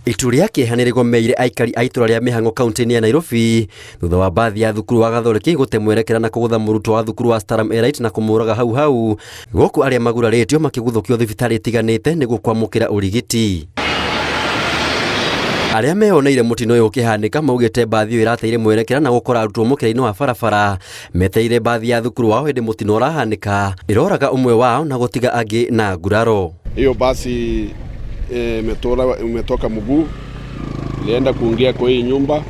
Itu rĩake hanĩrĩgomeire aikari a itũra rĩa Mĩhang'o kaunti-inĩ ya Nairobi thutha wa bathi ya thukuru wa Gathoreki gũte mwerekera na kũgũtha mũrutwo wa thukuru wa Staram Elite na kũmũraga hau gũkũ arĩa magurarĩtio makĩguthũkio thibitarĩ itiganĩte nĩguo kwamũkĩra ũrigiti. Arĩa mehoneire mũtino ũyũ ũkĩhanĩka maugĩte bathi ĩyo ĩrateire mwerekera na gũkora arutwo mũkĩra-inĩ wa barabara meteire bathi ya thukuru wao hĩndĩ mũtino ũrahanĩka ĩroraga ũmwe wao na gũtiga angĩ na nguraro. Hiyo basi umetoka mguu ilienda kuingia kwa hii nyumba,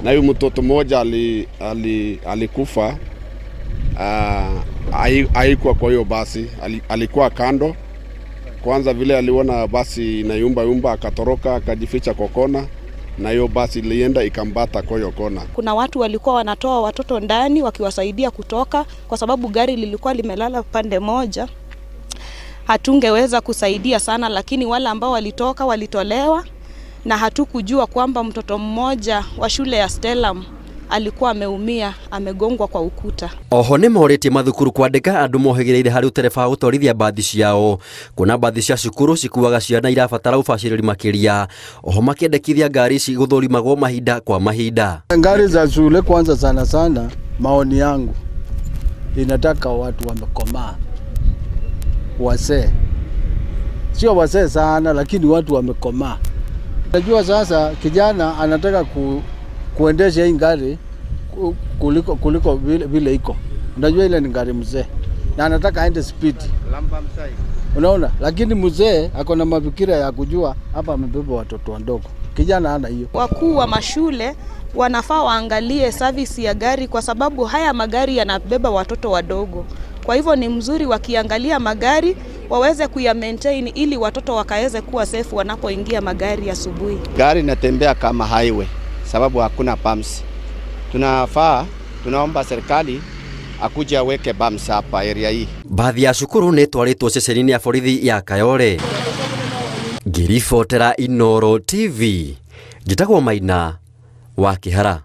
na huyu mtoto mmoja alikufa. Haikuwa kwa hiyo basi, alikuwa kando. Kwanza vile aliona basi na yumba akatoroka akajificha kwa kona, na hiyo basi ilienda ikambata kwa hiyo kona. Kuna watu walikuwa wanatoa watoto ndani wakiwasaidia kutoka, kwa sababu gari lilikuwa limelala pande moja. Hatungeweza kusaidia sana, lakini wale ambao walitoka walitolewa, na hatukujua kwamba mtoto mmoja wa shule ya Stellam alikuwa ameumia, amegongwa kwa ukuta. Oho nĩ morĩtie mathukuru kwandĩka andũ mohĩgĩrĩire harĩ ũtereba wa gũtwarithia bathi ciao, kuna bathi cia cukuru cikuaga ciana irabatara ũbacĩrĩri makĩria. Oho makĩendekithia ngari ici gũthũrimagwo mahinda kwa mahinda. Ngari za shule kwanza sana, maoni yangu inataka watu wamekomaa, wazee, sio wazee sana, lakini watu wamekomaa. Najua sasa kijana anataka kuendesha hii gari kuliko vile iko. Unajua ile ni gari mzee na anataka aende speed. Unaona? Lakini mzee ako na mafikira ya kujua hapa amebeba watoto wadogo. Kijana hana hiyo. Wakuu wa mashule wanafaa waangalie service ya gari, kwa sababu haya magari yanabeba watoto wadogo. Kwa hivyo ni mzuri wakiangalia magari waweze kuya maintain ili watoto wakaweze kuwa safe wanapoingia magari asubuhi. Gari inatembea kama highway sababu hakuna bumps. Tunaomba serikali akuje aweke bumps hapa area hii. Bathi ya cukuru nĩ twarĩtwo ceceni-inĩ ya borithi ya Kayole. Ngĩribotera Inooro TV, njĩtagwo Maina wa Kĩhara.